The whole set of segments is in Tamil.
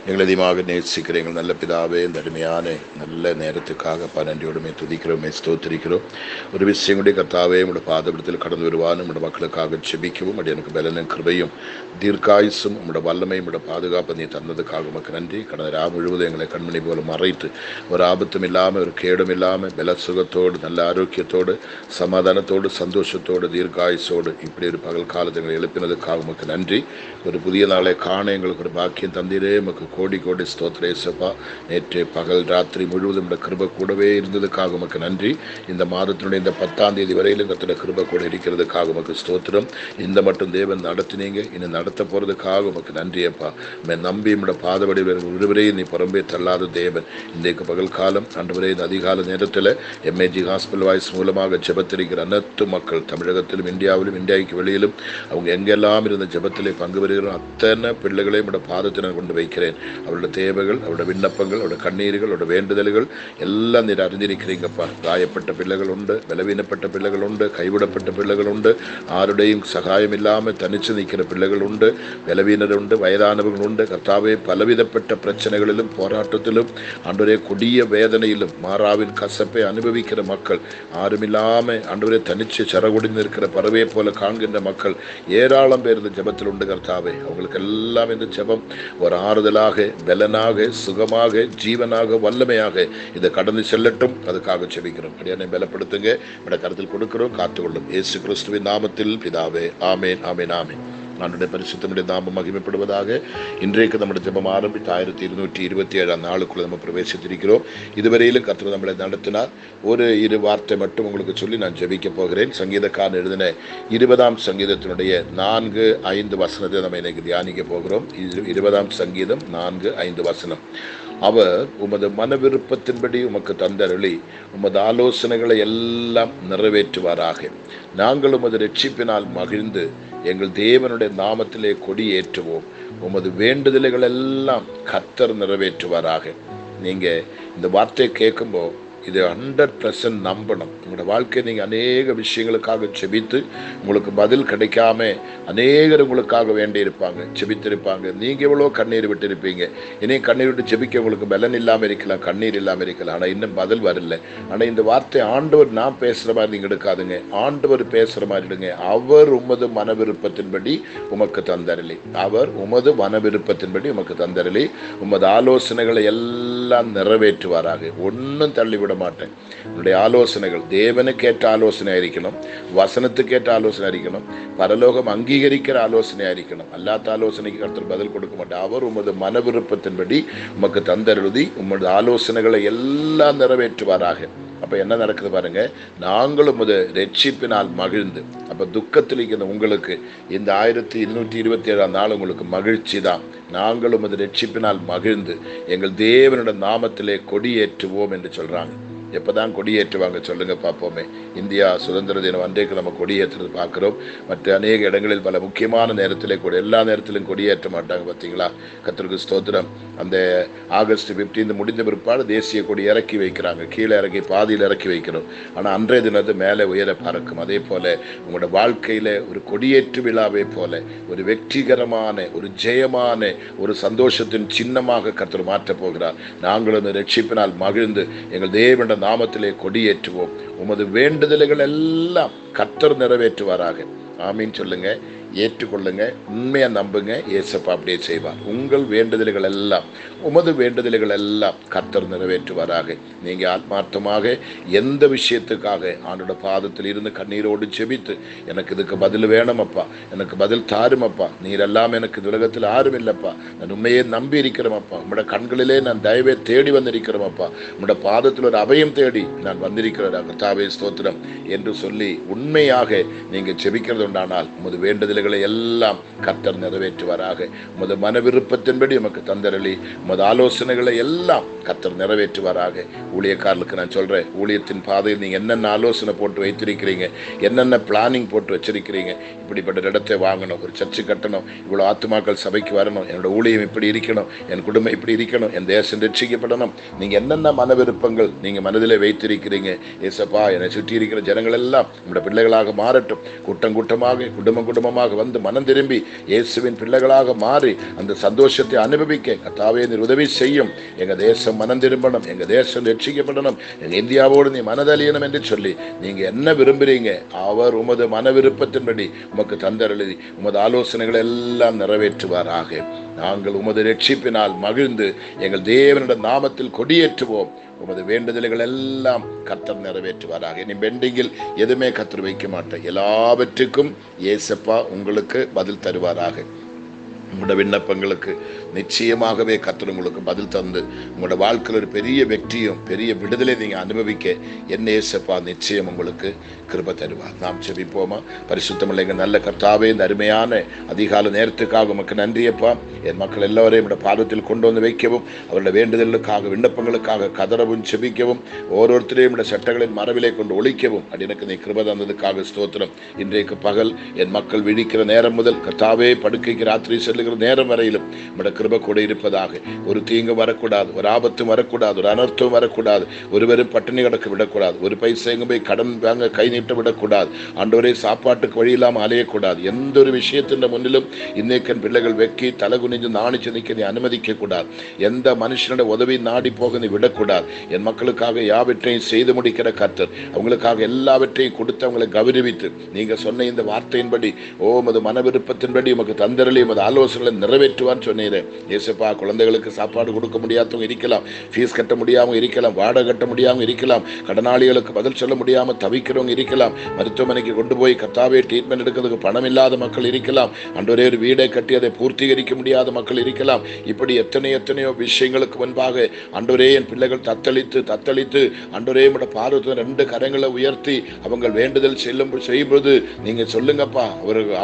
எங்களை அதிகமாக நேசிக்கிற எங்கள் நல்ல பிதாவே, இந்த அருமையான நல்ல நேரத்துக்காக நன்றியோடுமே துதிக்கிறோமே ஸ்தோத்திரிக்கிறோம். ஒரு விஷயம் கூட கர்த்தாவே, உங்களுடைய பாதபடத்தில் கடந்து வருவான் நம்முடைய மக்களுக்காக ஜெபிக்கவும் அது எனக்கு பலனும் கிருபையும் தீர்க்காயுசும் உங்களுடைய வல்லமை உங்களுடைய பாதுகாப்பு நீ தந்ததுக்காக உமக்கு நன்றி. கடந்த ரா முழுவதும் எங்களை கண்மணி போல மறைத்து ஒரு ஆபத்தும் இல்லாமல் ஒரு கேடும் இல்லாமல் பல சுகத்தோடு நல்ல ஆரோக்கியத்தோடு சமாதானத்தோடு சந்தோஷத்தோடு தீர்க்காயுசோடு இப்படி ஒரு பகல் காலத்தை எங்களை எழுப்பினதுக்காக உமக்கு நன்றி. ஒரு புதிய நாளை காண எங்களுக்கு ஒரு பாக்கியம் தந்தீரே, உமக்கு கோடி கோடி ஸ்தோத்திரேசப்பா. நேற்று பகல் ராத்திரி முழுவதும் இந்த கிருபை கூடவே இருந்ததுக்காக உமக்கு நன்றி. இந்த மாதத்தினுடைய இந்த 10ஆம் தேதி வரையிலும் கர்த்தருடைய கிருபை கூட இருக்கிறதுக்காக உமக்கு ஸ்தோத்திரம். இந்த மட்டும் தேவன் நடத்தினீங்க, இன்னும் நடத்த போறதுக்காக உமக்கு நன்றி அப்பா. நம்பி நம்முடைய பாதபடி ஒருவரையும் நீ புறம்பே தள்ளாத தேவன். இன்றைக்கு பகல் காலம் அன்றுவரே இந்த அதிகால நேரத்தில் எம்ஏஜி ஹாஸ்பிட்டல் வாய்ஸ் மூலமாக ஜெபத்திருக்கிற அனைத்து மக்கள் தமிழகத்திலும் இந்தியாவிலும் இந்தியாவுக்கு வெளியிலும் அவங்க எங்கெல்லாம் இருந்த ஜெபத்திலே பங்கு பெறுகிறோம் அத்தனை பிள்ளைகளையும் நம்முடைய பாதத்தினர் கொண்டு வைக்கிறேன். அவருடைய தேவைகள், அவருடைய விண்ணப்பங்கள், அவருடைய கண்ணீர்கள், அவருடைய வேண்டுதல்கள் எல்லாம் நீர் அறிந்திருக்கிறீங்கப்பா. காயப்பட்ட பிள்ளைகள் உண்டு, பலவீனப்பட்ட பிள்ளைகள் உண்டு, கைவிடப்பட்ட பிள்ளைகள் உண்டு, யாருடையும் சகாயம் இல்லாமல் தனிச்சு நிற்கிற பிள்ளைகள் உண்டு, பலவீனர் உண்டு, வயதானவர்கள் உண்டு. கர்த்தாவே, பலவிதப்பட்ட பிரச்சனைகளிலும் போராட்டத்திலும் ஆண்டவரே கொடிய வேதனையிலும் மாறாவின் கசப்பை அனுபவிக்கிற மக்கள், யாருமில்லாமல் ஆண்டவரே தனிச்சு சரகுடிந்து இருக்கிற பறவை போல காண்கின்ற மக்கள் ஏராளம் பேர் இந்த ஜெபத்தில் உண்டு கர்த்தாவே. அவங்களுக்கு எல்லாம் இந்த ஜெபம் ஒரு ஆறுதலாக, பலனாக, சுகமாக, ஜீவனாக, வல்லமையாக இதை கடந்து செல்லட்டும். அதுக்காக செபிக்கிறோம். அப்படியே பலப்படுத்துங்க, நம்முடைய கருத்தில் கொடுக்கிறோம். காத்துக்கொள்ளும் இயேசு கிறிஸ்துவின் நாமத்தில் பிதாவே, ஆமேன், ஆமேன், ஆமேன். ஆண்டவருடைய பரிசுத்தமுடைய நாமம் மகிமைப்படுவதாக. இன்றைக்கு நம்முடைய ஜெபம் ஆரம்பித்து 1227ஆம் நாளுக்குள்ள நம்ம பிரவேசித்திருக்கிறோம். இதுவரையிலும் கர்த்தர் நம்மளை நடத்தினார். ஒரு இரு வார்த்தை மட்டும் உங்களுக்கு சொல்லி நான் ஜெபிக்க போகிறேன். சங்கீதக்காரன் எழுதின 20ஆம் சங்கீதத்தினுடைய 4-5 வசனத்தை நம்ம இன்னைக்கு தியானிக்க போகிறோம். 20ஆம் சங்கீதம் 4-5 வசனம். அவர் உமது மன விருப்பத்தின்படி உமக்கு தந்தருளி உமது ஆலோசனைகளை எல்லாம் நிறைவேற்றுவாராக. நாங்கள் உமது ரட்சிப்பினால் மகிழ்ந்து எங்கள் தேவனுடைய நாமத்திலே கொடி ஏற்றுவோம். உமது வேண்டுதல்கள் எல்லாம் கர்த்தர் நிறைவேற்றுவாராக. நீங்க இந்த வார்த்தையை கேட்கும்போது இதை 100% நம்பணும். உங்களோட வாழ்க்கை நீங்கள் அநேக விஷயங்களுக்காக செபித்து உங்களுக்கு பதில் கிடைக்காம அநேகர் உங்களுக்காக வேண்டி இருப்பாங்க, செபித்திருப்பாங்க. நீங்கள் எவ்வளோ கண்ணீர் விட்டு இருப்பீங்க. இனியும் கண்ணீர் விட்டு செபிக்க உங்களுக்கு பலன் இல்லாமல் இருக்கலாம், கண்ணீர் இல்லாமல் இருக்கலாம். ஆனால் இன்னும் பதில் வரல. ஆனால் இந்த வார்த்தை ஆண்டவர் நான் பேசுகிற மாதிரி நீங்கள் எடுக்காதுங்க, ஆண்டவர் பேசுகிற மாதிரி எடுங்க. அவர் உமது மன விருப்பத்தின்படி உமக்கு தந்தரலி, அவர் உமது மன விருப்பத்தின்படி உமக்கு தந்தரலி உமது ஆலோசனைகளை எல்லாம் நிறைவேற்றுவாராக. ஒன்றும் தள்ளிவிட மாட்டேன். உன்னுடைய ஆலோசனைகள் தேவனுக்கு ஏற்ற ஆலோசனை இருக்கணும், வசனத்துக்கு ஏற்ற ஆலோசனை இருக்கணும், பரலோகம் அங்கீகரிக்கிற ஆலோசனை இருக்கணும். அல்லாத ஆலோசனைக்கு கர்த்தர் பதில் கொடுக்க மாட்டார். அவர் உமது மன விருப்பத்தின்படி உமக்கு தந்தருளி உமது ஆலோசனைகளை எல்லாம் நிறைவேற்றுவாராக. அப்ப என்ன நடக்குது பாருங்க, நாங்களும் உமது ரட்சிப்பினால் மகிழ்ந்து. அப்ப துக்கத்தில் இருக்கிற உங்களுக்கு இந்த 1227ஆம் நாள் உங்களுக்கு மகிழ்ச்சி தான். நாங்களும் உமது ரட்சிப்பினால் மகிழ்ந்து எங்கள் தேவனுடைய நாமத்திலே கொடியேற்றுவோம் என்று சொல்றாங்க. எப்போதான் கொடியேற்றுவாங்க சொல்லுங்க பார்ப்போமே. இந்தியா சுதந்திர தினம் அன்றைக்கு நம்ம கொடியேற்றுறது பார்க்குறோம். மற்ற அநேக இடங்களில் பல முக்கியமான நேரத்திலே கூட, எல்லா நேரத்திலும் கொடியேற்ற மாட்டாங்க பார்த்தீங்களா. கர்த்தருக்கு ஸ்தோத்திரம். அந்த ஆகஸ்ட் 15 முடிந்த பிற்பாடு தேசிய கொடி இறக்கி வைக்கிறாங்க, கீழே இறக்கி பாதியில் இறக்கி வைக்கிறோம். ஆனால் அன்றைய தினத்து மேலே உயர பறக்கும். அதே போல உங்களோட வாழ்க்கையில் ஒரு கொடியேற்று விழாவை போல ஒரு வெற்றிகரமான, ஒரு ஜெயமான, ஒரு சந்தோஷத்தின் சின்னமாக கர்த்தர் மாற்றப் போகிறார். நாங்களும் அந்த ரட்சிப்பினால் மகிழ்ந்து எங்கள் தேவனுடைய நாமத்திலே கொடியேற்றுவோம். உமது வேண்டுதல்கள் எல்லாம் கர்த்தர் நிறைவேற்றுவாராக. ஆமீன் சொல்லுங்க, ஏற்றுக்கொள்ளுங்க, உண்மையாக நம்புங்க. ஏசப்பா அப்படியே செய்வார். உங்கள் வேண்டுதல்கள் எல்லாம், உமது வேண்டுதல்கள் எல்லாம் கர்த்தர் நிறைவேற்றுவாராக. நீங்கள் ஆத்மார்த்தமாக எந்த விஷயத்துக்காக ஆண்டோட பாதத்தில் இருந்து கண்ணீரோடு செபித்து, எனக்கு இதுக்கு பதில் வேணுமப்பா, எனக்கு பதில் தாருமப்பா, நீர் எல்லாம் எனக்கு இந்த உலகத்தில் யாரும் இல்லைப்பா, நான் உண்மையே நம்பி இருக்கிறோமப்பா, உங்களோட கண்களிலே நான் தயவை தேடி வந்திருக்கிறோமப்பா, உங்களோட பாதத்தில் ஒரு அபயம் தேடி நான் வந்திருக்கிறேன் கர்த்தாவே ஸ்தோத்திரம் என்று சொல்லி உண்மையாக நீங்கள் செபிக்கிறது உண்டானால் உமது வேண்டுதல்களை எல்லாம் கர்த்தர் நிறைவேற்றுவாராக. உமது மன விருப்பத்தின்படி உமக்கு தந்தரளி உமது ஆலோசனைகளை எல்லாம் கர்த்தர் நிறைவேற்றுவாராக. ஊழியக்காரர்களுக்கு நான் சொல்றேன், ஊழியத்தின் பாதையில் நீங்க என்னென்ன ஆலோசனை போட்டு வைத்திருக்கிறீங்க, என்னென்ன பிளானிங் போட்டு வச்சிருக்கிறீங்க. இப்படிப்பட்ட இடத்தை வாங்கணும், ஒரு சர்ச்சு கட்டணும், இவ்வளோ ஆத்துமாக்கள் சபைக்கு வரணும், என்னோட ஊழியம் இப்படி இருக்கணும், என் குடும்பம் இப்படி இருக்கணும், என் தேசம் ரட்சிக்கப்படணும். நீங்க என்னென்ன மன விருப்பங்கள் நீங்க மனதிலே வைத்திருக்கிறீங்க, ஏசப்பா என்னை சுற்றி இருக்கிற ஜனங்கள் எல்லாம் நம்முடைய பிள்ளைகளாக மாறட்டும். கூட்டம் கூட்டமாக, குடும்பம் குடும்பமாக முன்பாக வந்து மனம் திரும்பி இயேசுவின் பிள்ளைகளாக மாறி அந்த சந்தோஷத்தை அனுபவிக்க கர்த்தாவே நீர் உதவி செய்யும். எங்க தேசம் மனம் திரும்பணும், எங்க தேசம் ரட்சிக்கப்படணும், எங்க இந்தியாவோடு நீ மனதளியணும் என்று சொல்லி நீங்க என்ன விரும்புறீங்க அவர் உமது மன விருப்பத்தின்படி உமக்கு தந்தருளி உமது ஆலோசனைகள் எல்லாம் நிறைவேற்றுவாராக. நாங்கள் உமது ரட்சிப்பினால் மகிழ்ந்து எங்கள் தேவனுடைய நாமத்தில் கொடியேற்றுவோம். உமது வேண்டுதல்கள் எல்லாம் கர்த்தர் நிறைவேற்றுவாராக. இனி பெண்டிங்கில் எதுவுமே கர்த்தர் வைக்க மாட்டேன். எல்லாவற்றுக்கும் இயேசப்பா உங்களுக்கு பதில் தருவாராக. உங்களோட விண்ணப்பங்களுக்கு நிச்சயமாகவே கர்த்தர் உங்களுக்கு பதில் தந்து உங்களோட வாழ்க்கையில் ஒரு பெரிய வெற்றியும் பெரிய விடுதலை நீங்கள் அனுபவிக்க என்ன இயேசப்பா நிச்சயம் உங்களுக்கு கிருபை தருவார். நாம் ஜெபிப்போமா? பரிசுத்தமுள்ள எங்கள் நல்ல கர்த்தாவே, இந்த அருமையான அதிகால நேரத்துக்காக உமக்கு நன்றியப்பா. என் மக்கள் எல்லோரையும் என்னோட பாதத்தில் கொண்டு வந்து வைக்கவும் அவருடைய வேண்டுதலுக்காக விண்ணப்பங்களுக்காக கதறவும் செபிக்கவும் ஒவ்வொருத்தரையும் சட்டங்களின் மரபிலே கொண்டு ஒழிக்கவும் எனக்கு நீ கிருபை தந்ததுக்காக ஸ்தோத்திரம். இன்றைக்கு பகல் என் மக்கள் விழிக்கிற நேரம் முதல் கர்த்தாவே படுக்கைக்கு ராத்திரி செல்லுகிற நேரம் வரையிலும் நம்முடைய கிருபை கூட இருப்பதாக. ஒரு தீங்கு வரக்கூடாது, ஒரு ஆபத்தும் வரக்கூடாது, ஒரு அனர்த்தம் வரக்கூடாது, ஒருவரும் பட்டினி கிடக்க விடக்கூடாது, ஒரு பைசா எங்கும் போய் கடன் வாங்க கை நீட்ட விடக்கூடாது, ஆண்டவரே சாப்பாட்டுக்கு வழி இல்லாமல் அலையக்கூடாது. எந்த ஒரு விஷயத்தின் முன்னிலும் இன்னைக்கு பிள்ளைகள் வெக்கி தலை குனிஞ்சு நாணிச்சு நிற்க நீ அனுமதிக்க கூடாது. எந்த மனுஷனோட உதவி நாடி போக நீ விடக்கூடாது. என் மக்களுக்காக யாவற்றையும் செய்து முடிக்கிற கர்த்தர், அவங்களுக்காக எல்லாவற்றையும் கொடுத்து அவங்களை கௌரவித்து நீங்க சொன்ன இந்த வார்த்தையின்படி உமது மன விருப்பத்தின்படி உமக்கு தந்தரளி உமது ஆலோசனைகளை நிறைவேற்றுவான்னு சொன்னீரே இயேசுப்பா. குழந்தைகளுக்கு சாப்பாடு கொடுக்க முடியாதவங்க இருக்கலாம், ஃபீஸ் கட்ட முடியாமல் இருக்கலாம், வாடகை கட்ட முடியாமல் இருக்கலாம், கடனாளிகளுக்கு பதில் சொல்ல முடியாமல் தவிக்கிறவங்க இருக்கலாம், மருத்துவமனைக்கு கொண்டு போய் கர்த்தாவே ட்ரீட்மெண்ட் எடுக்கிறதுக்கு பணம் இல்லாத மக்கள் இருக்கலாம், அன்றொரே ஒரு வீடை கட்டி அதை பூர்த்தீகரிக்க முடியாத மக்கள் இருக்கலாம். இப்படி எத்தனையோ விஷயங்களுக்கு முன்பாக அன்றொரே என் பிள்ளைகள் தத்தளித்து அன்றொரே பார்வத்தை 2 கரங்களை உயர்த்தி அவங்க வேண்டுதல் செய்யும்போது நீங்க சொல்லுங்கப்பா,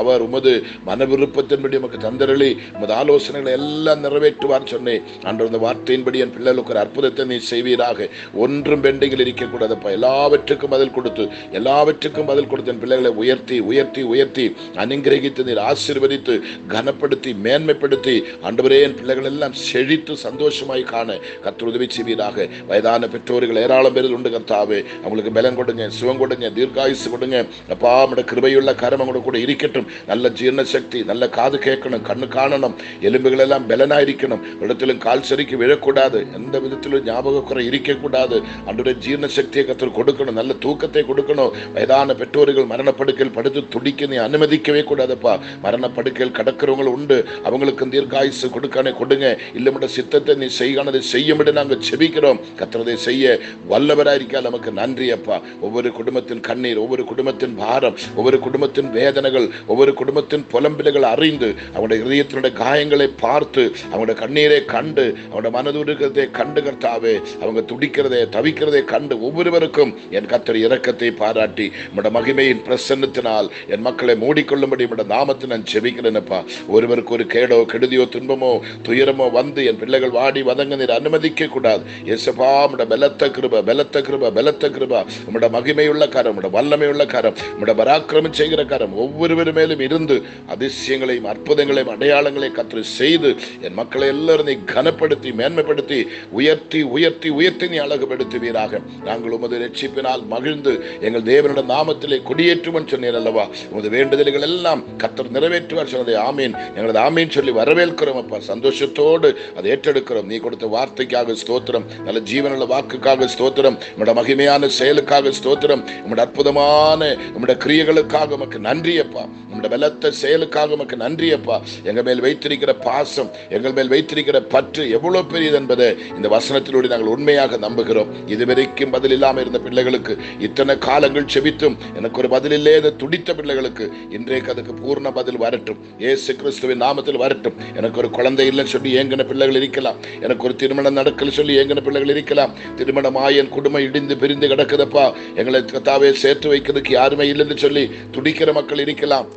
அவர் உமது மன விருப்பத்தின்படி உமக்கு தந்தரளி உமது ஆலோசனைகளை எல்லாம் நிறைவேற்றுவார் சொன்னேன். அன்று அந்த வார்த்தையின்படி என் பிள்ளைகளுக்கு ஒரு அற்புதத்தை நீ செய்வீராக. ஒன்றும் பெண்டிங்கில் இருக்கக்கூடாதப்பா. எல்லாவற்றுக்கும் பதில் கொடுத்து என் பிள்ளைகளை உயர்த்தி அனுகிரகித்து நீர் ஆசீர்வதித்து கனப்படுத்தி மேன்மைப்படுத்தி ஆண்டவரே என் பிள்ளைகள் எல்லாம் செழித்து சந்தோஷமாய் காண கர்த்தர் உதவி செய்வீராக. வயதான பெற்றோர்கள் ஏராளம் பேர் உண்டு கர்த்தாவே, அவங்களுக்கு பலன் கொடுங்க, சுகம் கொடுங்க, தீர்காயுசு கொடுங்க அப்பா. நம்முடைய கிருபையுள்ள கரம் அவங்களுக்கு கூட இருக்கட்டும். நல்ல ஜீரண சக்தி, நல்ல காது கேட்கணும், கண்ணு காணணும், எலும்புகள் எல்லாம் பலனாயிருக்கணும், இடத்திலும் கால் சரிக்கு விழக்கூடாது, எந்த விதத்திலும் ஞாபக குறை இருக்கக்கூடாது. அன்றைய ஜீரண சக்தியை கர்த்தர் கொடுக்கணும், நல்ல தூக்கத்தை கொடுக்கணும். வயதான பெற்றோர்கள் மரணப்படுக்கையில் படுத்து துடிக்க நீ அனுமதிக்கவே கூடாதுப்பா. மரணப்படுக்கையில் கடக்கிறவங்க உண்டு, அவங்களுக்கு தீர்காயுசு கொடுங்க. இல்லமுடைய சித்தத்தை நீ செய்யானதை செய்யும்படி நாங்கள் செபிக்கிறோம். கர்த்தரதை செய்ய வல்லவராயிருக்க நமக்கு நன்றி அப்பா. ஒவ்வொரு குடும்பத்தின் கண்ணீர், ஒவ்வொரு குடும்பத்தின் பாரம், ஒவ்வொரு குடும்பத்தின் வேதனைகள், ஒவ்வொரு குடும்பத்தின் புலம்பிலைகள் அறிந்து அவனுடைய இதயத்தினுடைய காயங்களை பார்த்து அவனுடைய கண்ணீரை கண்டு அவனுடைய மனதுருக்கத்தை கண்டு கர்த்தாவே அவங்க துடிக்கிறதை தவிக்கிறதை கண்டு ஒவ்வொருவருக்கும் என் கர்த்தர் இரக்கத்தை பாராட்டி நம்முடைய மகிமையின் பிரசன்னத்தினால் என் மக்களை மூடிக்கொள்ளும்படி நம்முடைய நாமத்தை நான் ஜெபிக்கிறேனப்பா. ஒருவருக்கு ஒரு கேடோ கெடுதியோ துன்பமோ துயரமோ வந்து என் பிள்ளைகள் வாடி வதங்க நீர் அனுமதிக்க கூடாது. இயேசுப்பா உம்முடைய பலத்த கிருபை உம்முடைய மகிமையுள்ள கரம், உம்முடைய வல்லமையுள்ள கரம், உம்முடைய பராக்கிரமம் செய்கிற கரம் ஒவ்வொருவர் மேலும் இருந்து அதிசயங்களையும் அற்புதங்களையும் அடையாளங்களை கர்த்தர் செய்து என் மக்களை எல்லாரும் நீ கனப்படுத்தி மேன்மைப்படுத்தி உயர்த்தி நீ அழகுபடுத்துவீராக. நாங்கள் உமது ரட்சிப்பினால் மகிழ்ந்து எங்கள் தேவனுடைய நாமத்திலே கொடியேற்றுவன் சொன்னீர் அல்லவா. உமது வேண்டுதல்கள் எல்லாம் கர்த்தர் நிறைவேற்றுவார் சொன்னதை ஆமீன், எங்களது ஆமீன் சொல்லி வரவேற்கிறோம் அப்பா. சந்தோஷத்தோடு அதை ஏற்றெடுக்கிறோம். நீ கொடுத்த வார்த்தைக்காக ஸ்தோத்திரம், நல்ல ஜீவனுள்ள வாக்குக்காக ஸ்தோத்திரம், உம்முடைய மகிமையான செயலுக்காக ஸ்தோத்திரம், உம்முடைய அற்புதமான உம்முடைய கிரியைகளுக்காக உமக்கு நன்றி அப்பா. உம்முடைய பலத்த செயலுக்காக உமக்கு நன்றி அப்பா. எங்கள் மேல் வைத்திருக்கிற பாசம், எங்கள் மேல் வைத்திருக்கிற பற்று எவ்வளவு பெரியது என்பதை இந்த வசனத்திலூടെ நாங்கள் உண்மையாக நம்புகிறோம். இதுவரைக்கும் பதில் இல்லாமல் இருந்த பிள்ளைகளுக்கு, இத்தனை காலங்கள் செபித்தும் எனக்கு ஒரு பதில் இல்லையே துடித்த பிள்ளைகளுக்கு இன்றைக்கு அதுக்கு பூர்ண பதில் வரட்டும். இயேசு கிறிஸ்துவின் நாமத்தில் வரட்டும். எனக்கு ஒரு குழந்தை இல்லைன்னு சொல்லி ஏங்கின பிள்ளைகள் இருக்கலாம், எனக்கு ஒரு திருமணம் நடக்கல சொல்லி ஏங்கின பிள்ளைகள் இருக்கலாம், திருமணமாய் என் குடும்பம் இடிந்து பிரிந்து கிடக்குதப்பா, எங்களை கர்த்தாவே சேர்த்து வைக்கிறதுக்கு யாருமே இல்லைன்னு சொல்லி துடிக்கிற மக்கள் இருக்கலாம்,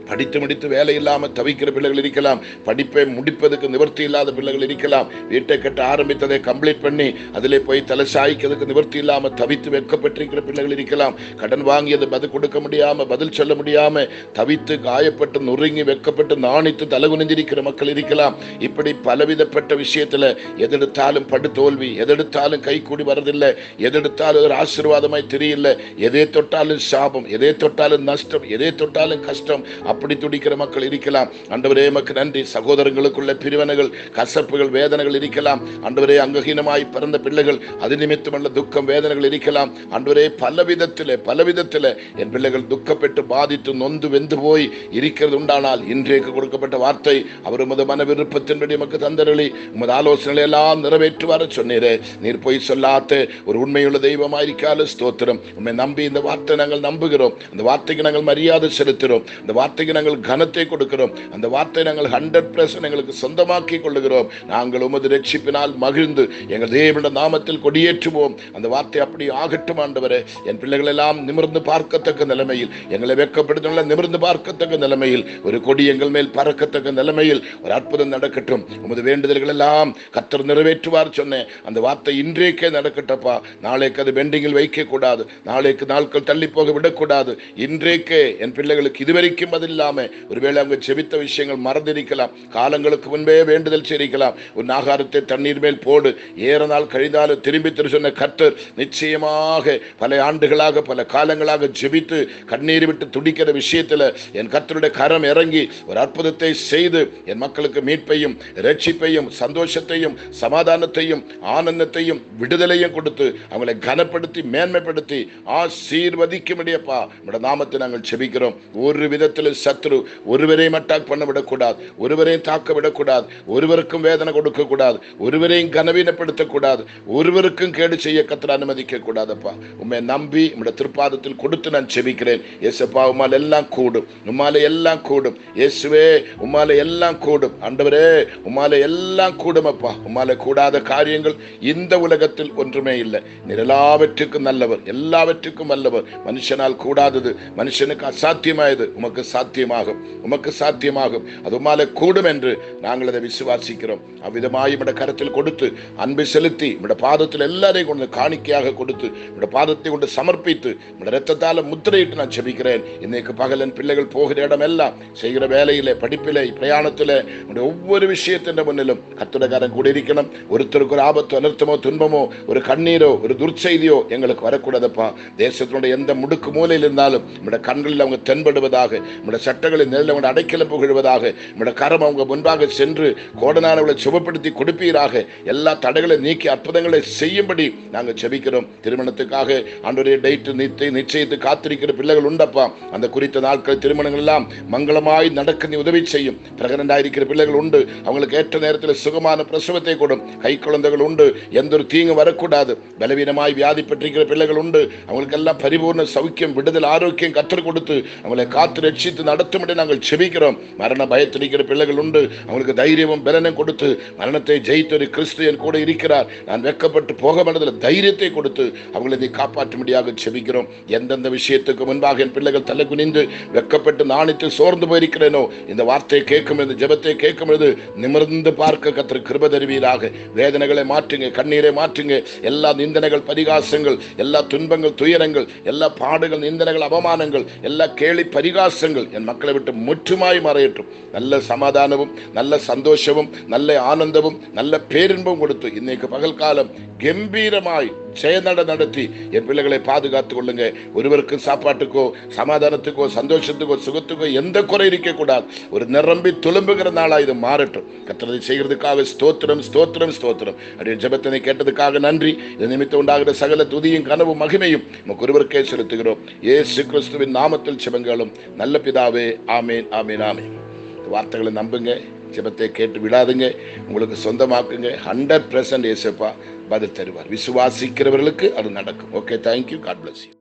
படித்து முடித்து வேலை இல்லாமல் தவிக்கிற பிள்ளைகள் இருக்கலாம், படிப்பை முடிப்பதற்கு நிவர்த்தி இல்லாத பிள்ளைகள் இருக்கலாம், வீட்டை கட்ட ஆரம்பித்ததை கம்ப்ளீட் பண்ணி அதிலே போய் தலை சாய்க்கிறதுக்கு நிவர்த்தி இல்லாமல் தவித்து வெட்கப்பட்டிருக்கிற பிள்ளைகள் இருக்கலாம், கடன் வாங்கியது பதில் கொடுக்க முடியாம பதில் சொல்ல முடியாம தவித்து காயப்பட்டு நொறுங்கி வெட்கப்பட்டு நாணித்து தலை குனிஞ்சிருக்கிற மக்கள் இருக்கலாம். இப்படி பலவிதப்பட்ட விஷயத்துல எதெடுத்தாலும் படுதோல்வி, எதெடுத்தாலும் கை கூடி வரதில்லை, எதெடுத்தாலும் ஒரு ஆசீர்வாதமாய் தெரியல, எதை தொட்டாலும் சாபம், எதை தொட்டாலும் நஷ்டம், எதை தொட்டாலும் கஷ்டம். அப்படி துடிக்கிற மக்கள் இருக்கலாம். ஆண்டவரே எமக்கு நன்றி. சகோதரங்களுக்குள்ள பிரிவினைகள், கசப்புகள், வேதனைகள் இருக்கலாம். ஆண்டவரே அங்கஹீனமாய் பிறந்த பிள்ளைகள், அது நிமித்தமுள்ள துக்கம், வேதனைகள் இருக்கலாம். ஆண்டவரே பலவிதத்திலே என் பிள்ளைகள் துக்கப்பட்டு பாதித்து நொந்து வெந்து போய் இருக்கிறது உண்டானால் இன்றைக்கு கொடுக்கப்பட்ட வார்த்தை அவர் உமது மன விருப்பத்தின்படி நமக்கு தந்தரளி உமது ஆலோசனைகளை எல்லாம் நிறைவேற்றுவார சொன்னீரே. நீர் போய் சொல்லாத ஒரு உண்மையுள்ள தெய்வமாயிருக்கால ஸ்தோத்திரம். உண்மை நம்பி இந்த வார்த்தை நாங்கள் நம்புகிறோம். அந்த வார்த்தைக்கு நாங்கள் மரியாதை செலுத்துகிறோம். அந்த வார்த்தைக்கு நாங்கள் கனத்தை கொடுக்கிறோம். அந்த வார்த்தை நாங்கள் 100% எங்களுக்கு சொந்தமாக்கி கொள்ளுகிறோம். நாங்கள் உமது ரட்சிப்பினால் மகிழ்ந்து எங்கள் தேவனுடைய நாமத்தில் கொடியேற்றுவோம். அந்த வார்த்தை அப்படி ஆகட்டும் ஆண்டவரே. என் பிள்ளைகள் எல்லாம் நிமிர்ந்து பார்க்கத்தக்க நிலைமையில், எங்களை வெட்கப்படுத்த நிமிர்ந்து பார்க்கத்தக்க நிலைமையில், ஒரு கொடி எங்கள் மேல் பறக்கத்தக்க நிலைமையில் ஒரு அற்புதம் நடக்கட்டும். உமது வேண்டுதல்கள் எல்லாம் கர்த்தர் நிறைவேற்றுவார் சொன்னேன். அந்த வார்த்தை இன்றைக்கே நடக்கட்டப்பா. நாளைக்கு அது பெண்டிங்கில் வைக்க கூடாது. நாளைக்கு நாட்கள் தள்ளி போக விடக்கூடாது. இன்றைக்கே என் பிள்ளைகளுக்கு இதுவரைக்கும் அது இல்லாம ஒருவேளை அவங்க செபித்த விஷயங்கள் மறந்திருக்கலாம். காலங்களுக்கு முன்பே வேண்டுதல் செய்திருக்கலாம். ஒரு ஆகாரத்தை தண்ணீர் மேல் போடு, ஏற நாள் கழிந்தாலும் திரும்பி சொன்ன கர்த்தர் நிச்சயமாக பல ஆண்டுகளாக பல காலங்களாக ஜெபித்து கண்ணீர் விட்டு துடிக்கிற விஷயத்துல என் கர்த்தருடைய கரம் இறங்கி ஒரு அற்புதத்தை செய்து என் மக்களுக்கு மீட்பையும் ரட்சிப்பையும் சந்தோஷத்தையும் சமாதானத்தையும் ஆனந்தத்தையும் விடுதலையும் கொடுத்து அவங்களை கனப்படுத்தி மேன்மைப்படுத்தி ஆசீர்வதிக்கும்படியப்பா நம்முடைய நாமத்தை நாங்கள் ஜெபிக்கிறோம். ஒரு விதத்தில் சத்ரு ஒருவரையும் அட்டாக் பண்ண விடக்கூடாது, ஒருவரையும் தாக்க விடக்கூடாது, ஒருவருக்கும் வேதனை கொடுக்க கூடாது, ஒருவரையும் கனவீனப்படுத்தக்கூடாது, ஒருவருக்கும் கேடு செய்ய கர்த்தர் அனுமதிக்க கூடாதப்பா. உம்மை நம்பி உம்முடைய திருப்பாதத்தில் கொடுத்து நான் ஜெபிக்கிறேன். இயேசுப்பா உம்மால எல்லாம் கூடும், உம்மால எல்லாம் கூடும். இயேசுவே உம்மால எல்லாம் கூடும். ஆண்டவரே உம்மால எல்லாம் கூடும் அப்பா. உம்மால கூடாத காரியங்கள் இந்த உலகத்தில் ஒன்றுமே இல்லை. நீர் எல்லாவற்றுக்கும் நல்லவர், எல்லாவற்றுக்கும் வல்லவர். மனுஷனால் கூடாதது, மனுஷனுக்கு அசாத்தியமாயது உமக்கு சாத்தியமாகும், உமக்கு சாத்தியமாகும். அது உம்மால கூடும் என்று நாங்கள் அதை விசுவாசிக்கிறோம். அவ்விதமாய் உம்முடைய கரத்தில் கொடுத்து அன்பு செலுத்தி உம்முடைய பாதத்தில் எல்லாரையும் கொண்டு காணிக்கையாக கொடுத்து உம்முடைய பாதத்தை கொண்டு சமர்ப்பித்து உம்முடைய இரத்தத்தால முத்திரையிட்டு நான் ஜெபிக்கிறேன். இன்னைக்கு பகலன் பிள்ளைகள் போகிற இடம் எல்லாம், செய்கிற வேலையிலே, படிப்பிலே, பிரயாணத்திலே, ஒவ்வொரு விஷயத்தின் முன்னிலும் கர்த்தருடைய கூட இருக்கணும். ஒருத்தருக்கு ஒரு ஆபத்தோ அனர்த்தமோ துன்பமோ ஒரு கண்ணீரோ ஒரு துர்ச்செய்தியோ எங்களுக்கு வரக்கூடாதப்பா. தேசத்தினுடைய எந்த முடுக்கு மூலையில் இருந்தாலும் நம்முடைய கண்களில் அவங்க தென்படுவதாக, நம்முடைய சட்டங்களில் நிலையில் அவங்க அடைக்கலம் புகழ்வதாக, நம்முடைய கரம் அவங்க முன்பாக சென்று கோடனானவளை சுபப்படுத்தி கொடுப்பீராக. எல்லா தடைகளை நீக்கி அற்புதங்களை செய்யும்படி நாங்கள் ஜெபிக்கிறோம். திருமணத்துக்காக ஆண்டவரே டேட் நிச்சயித்து காத்திருக்கிற பிள்ளைகள் உண்டப்பா. அந்த குறித்த நாட்கள் திருமணங்கள் எல்லாம் மங்களமாய் நடக்க நீ உதவி செய்யும். பிரெக்னன்ட் ஆயிருக்கிற பிள்ளைகள் உண்டு, அவங்களுக்கு ஏற்ற நேரத்தில் சுகமான பிரசவத்தை கொடும். கை குழந்தைகள் உண்டு, எந்த ஒரு தீங்கு வரக்கூடாது. பலவீனமாய் வியாதி பெற்றிருக்கிற பிள்ளைகள் உண்டு, அவங்களுக்கு எல்லாம் பரிபூர்ண சௌக்கியம், விடுதல், ஆரோக்கியம் கற்றுக் கொடுத்து அவங்களை காத்து ரட்சித்து நடத்தும்படி நாங்கள் ஜெபிக்கிறோம். மரண பயத்திருக்கிற பிள்ளைகள் உண்டு, அவங்களுக்கு தைரியமும் பலனும் கொடுத்து மரணத்தை ஜெயித்து ஒரு கிறிஸ்துவன் கூட இருக்கிறார், நான் வெட்கப்பட்டு போக வேண்டியதில் தைரியத்தை கொடுத்து அவங்களை நீ காப்பாற்றும்படியாக ஜெபிக்கிறோம். எந்தெந்த விஷயத்துக்கு முன்பாக என் பிள்ளைகள் தலை குனிந்து வெட்கப்பட்டு நாணித்து சோர்ந்து போயிருக்கிறேனோ இந்த வார்த்தையை கேட்கும், இந்த ஜெபத்தை கேட்கும் பொழுது நிமிர்ந்து பார்க்க கர்த்தர் கிருபை தருவீராக. வேதனைகளை மாற்றுங்க, கண்ணீரை மாற்றுங்க. எல்லா நிந்தனைகள், பரிகாசங்கள், எல்லா துன்பங்கள், துயரங்கள், எல்லா பாடுகள், நிந்தனைகள், அவமானங்கள், எல்லா கேலி பரிகாசங்கள் என் மக்களை விட்டு முற்றுமாய் மறையட்டும். நல்ல சமாதானமும் நல்ல சந்தோஷமும் நல்ல ஆனந்தமும் நல்ல பேரின்பம் கொடுத்து இன்னைக்கு பகல் காலம் கம்பீரமாய் செயநட நடத்தி என் பிள்ளைகளை பாதுகாத்துக் கொள்ளுங்க. ஒருவருக்கும் சாப்பாட்டுக்கோ சமாதானத்துக்கோ சந்தோஷத்துக்கோ சுகத்துக்கோ எந்த குறை இருக்கக்கூடாது. ஒரு நிரம்பி துளும்புகிற நாளா இது மாறட்டும். கர்த்தரை செய்கிறதுக்காக ஸ்தோத்திரம், ஸ்தோத்திரம், ஸ்தோத்திரம். அப்படியே ஜெபத்தினை கேட்டதுக்காக நன்றி. இது நிமித்தம் உண்டாகிற சகல துதியும் கனவும் மகிமையும் நமக்கு ஒருவருக்கே செலுத்துகிறோம். இயேசு கிறிஸ்துவின் நாமத்தில் ஜெபங்களும் நல்ல பிதாவே. ஆமேன், ஆமேன், ஆமேன். வார்த்தைகளை நம்புங்க, ஜெபத்தை கேட்டு விடாதுங்க, உங்களுக்கு சொந்தமாக்குங்க. 100% இயேசுப்பா பதில் தருவார். விசுவாசிக்கிறவர்களுக்கு அது நடக்கும். Okay, thank you, God bless you.